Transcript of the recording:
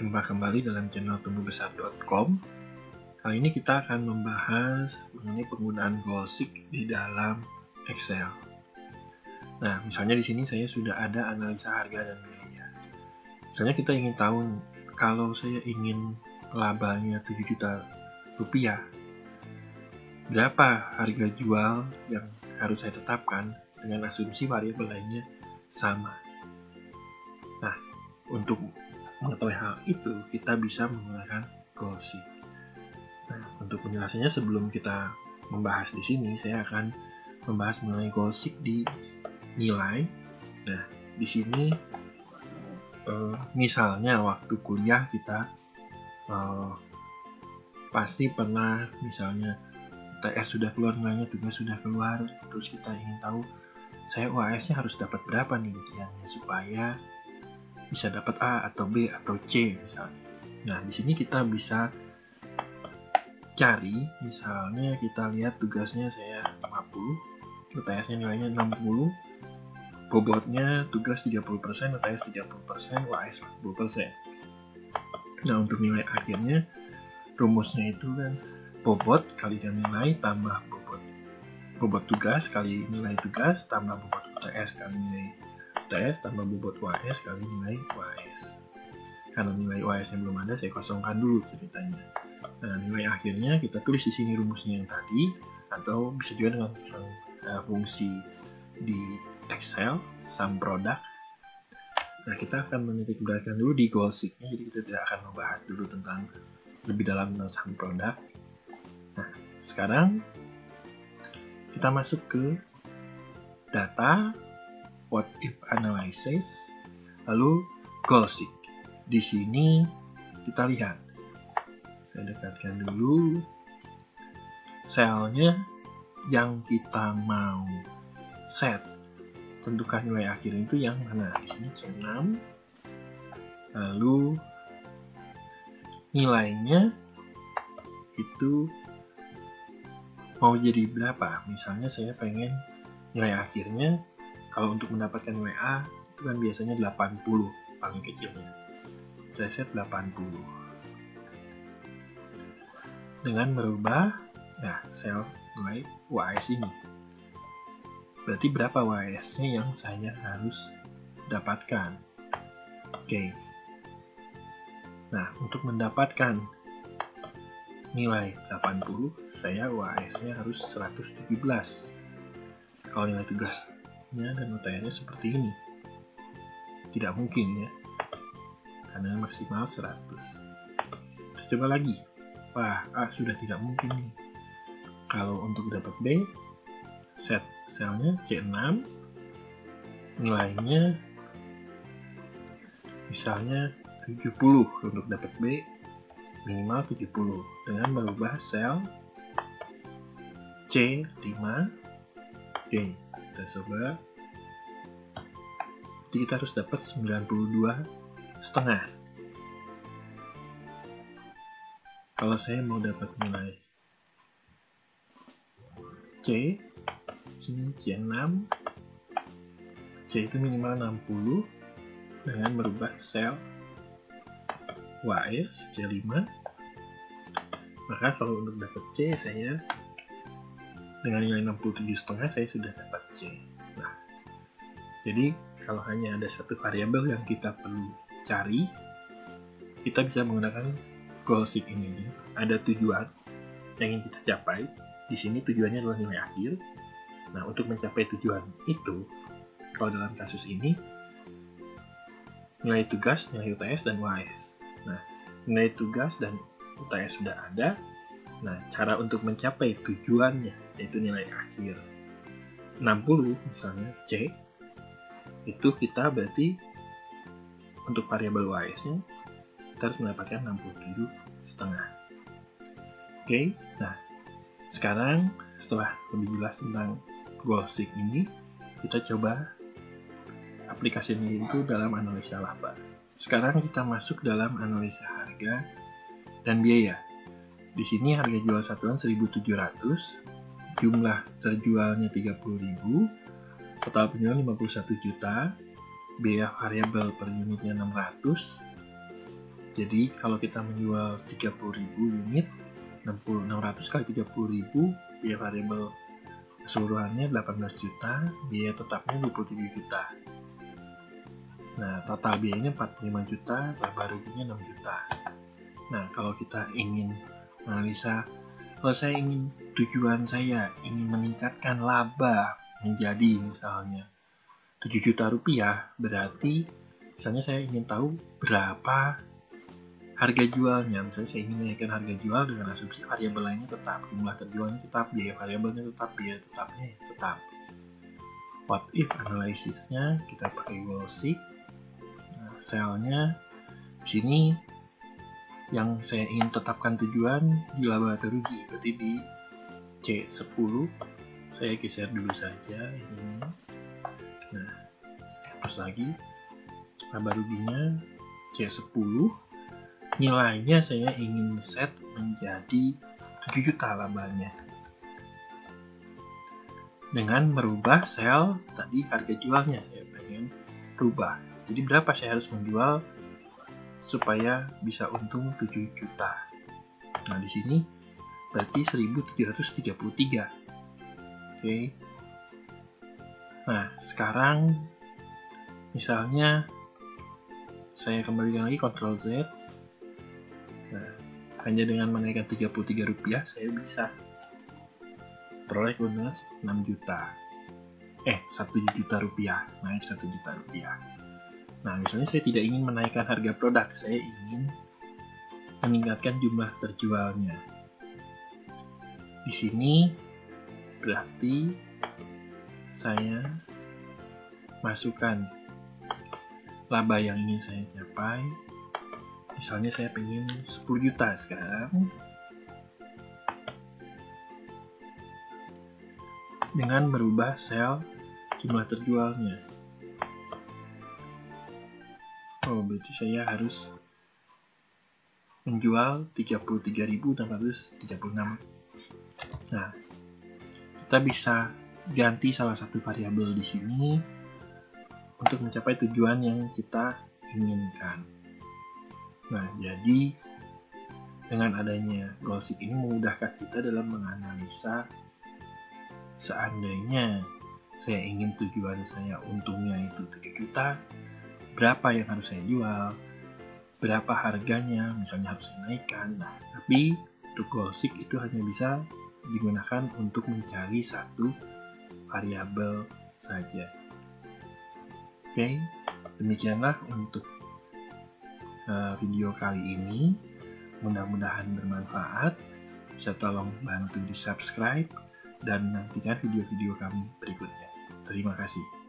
Jumpa kembali dalam channel tumbuhbesar.com. Kali ini kita akan membahas mengenai penggunaan goalseek di dalam Excel. Nah, misalnya di sini saya sudah ada analisa harga dan biaya. Misalnya kita ingin tahu kalau saya ingin labanya 7 juta rupiah, berapa harga jual yang harus saya tetapkan dengan asumsi variabel lainnya sama. Nah, untuk mengetahui hal itu, kita bisa menggunakan goalseek. Nah, untuk penjelasannya sebelum kita membahas di sini, saya akan membahas mengenai goalseek di nilai. Nah, di sini misalnya waktu kuliah kita pasti pernah misalnya UTS sudah keluar nilainya, tugas sudah keluar, terus kita ingin tahu saya UAS-nya harus dapat berapa nih ujiannya supaya bisa dapat A atau B atau C misalnya. Nah, di sini kita bisa cari, misalnya kita lihat tugasnya saya 50, UTS-nya nilainya 60, bobotnya tugas 30%, UTS 30%, UAS 40%. Nah, untuk nilai akhirnya rumusnya itu kan bobot kalikan nilai tambah bobot tugas kali nilai tugas tambah bobot UTS kali nilai UTS tambah bobot UAS kali nilai UAS. Karena nilai UAS-nya belum ada, saya kosongkan dulu ceritanya. Nah, nilai akhirnya kita tulis di sini rumusnya yang tadi, atau bisa juga dengan fungsi di Excel, sum product. Nah, kita akan menitikberatkan dulu di goalseek-nya, jadi kita tidak akan membahas dulu tentang lebih dalam tentang sum product. Nah, sekarang kita masuk ke data, what if analysis, lalu goalseek. Di sini kita lihat, saya dekatkan dulu selnya yang kita mau set, tentukan nilai akhir itu yang mana. Di sini C6, lalu nilainya itu mau jadi berapa. Misalnya saya pengen nilai akhirnya, kalau untuk mendapatkan nilai A itu kan biasanya 80 paling kecilnya. Saya set 80 dengan merubah sel nilai UAS ini. Berarti berapa UAS-nya yang saya harus dapatkan. Oke. Nah, untuk mendapatkan nilai 80, saya UAS-nya harus 117. Kalau nilai tugasnya dan UTS-nya seperti ini, tidak mungkin ya, karena maksimal 100. Kita coba lagi. Wah, A sudah tidak mungkin nih. Kalau untuk dapat B, set selnya C6, nilainya misalnya 70. Untuk dapat B, minimal 70. Dengan merubah sel C5. Oke, kita coba. Jadi kita harus dapat 92,5. Kalau saya mau dapat nilai C, sini C6, C itu minimal 60 dengan merubah sel UAS C5. Maka kalau untuk dapat C, saya dengan nilai 67,5 saya sudah dapat C. Nah, jadi kalau hanya ada satu variabel yang kita perlu cari, kita bisa menggunakan goalseek ini. Ada tujuan yang ingin kita capai. Di sini tujuannya adalah nilai akhir. Nah, untuk mencapai tujuan itu, kalau dalam kasus ini, nilai tugas, nilai UTS, dan UAS. Nah, nilai tugas dan UTS sudah ada. Nah, cara untuk mencapai tujuannya, yaitu nilai akhir 60, misalnya C, itu kita berarti untuk variabel UAS-nya, kita harus mendapatkan 67,5. Oke, nah, sekarang setelah lebih jelas tentang goalseek ini, kita coba aplikasinya itu dalam analisa laba. Sekarang kita masuk dalam analisa harga dan biaya. Di sini harga jual satuan 1.700, jumlah terjualnya 30.000, total penjualan 51 juta, biaya variabel per unitnya 600, Jadi kalau kita menjual 30.000 unit, 600 kali 30.000, biaya variabel keseluruhannya 18 juta, biaya tetapnya 27 juta. Nah, total biayanya 45 juta, laba ruginya 6 juta. Nah, kalau kita ingin analisa, kalau saya ingin, tujuan saya ingin meningkatkan laba menjadi misalnya 7 juta rupiah, berarti misalnya saya ingin tahu berapa harga jualnya. Misalnya saya ingin menaikkan harga jual dengan asumsi variabel lainnya tetap, jumlah terjualnya tetap, biaya variabelnya tetap, biaya tetapnya tetap. What if analisisnya kita pakai Goalseek. Nah, selnya di sini yang saya ingin tetapkan tujuan di laba atau rugi, berarti di C10 saya geser dulu saja ini. Nah, terus lagi laba ruginya C10, nilainya saya ingin set menjadi 7 juta labanya. Dengan merubah sel tadi harga jualnya saya pengen rubah. Jadi berapa saya harus menjual supaya bisa untung 7 juta. Nah, di sini berarti 1.733. Oke. Nah, sekarang misalnya saya kembalikan lagi Ctrl Z. Nah, hanya dengan menaikkan Rp33 saya bisa peroleh keuntungan 6 juta. 1 juta rupiah, naik 1 juta rupiah. Nah, misalnya saya tidak ingin menaikkan harga produk, saya ingin meningkatkan jumlah terjualnya. Di sini berarti saya masukkan laba yang ingin saya capai. Misalnya saya pengen 10 juta sekarang. Dengan merubah sel jumlah terjualnya. Oh, berarti saya harus menjual 33.636. Nah, kita bisa ganti salah satu variabel di sini untuk mencapai tujuan yang kita inginkan. Nah, jadi dengan adanya Goalseek ini memudahkan kita dalam menganalisa seandainya saya ingin tujuan saya untungnya itu 7 juta, berapa yang harus saya jual, berapa harganya, misalnya harus saya naikkan. Nah, tapi untuk Goalseek itu hanya bisa digunakan untuk mencari satu variabel saja. Oke, demikianlah untuk video kali ini. Mudah-mudahan bermanfaat. Bisa tolong bantu di subscribe dan nantikan video-video kami berikutnya. Terima kasih.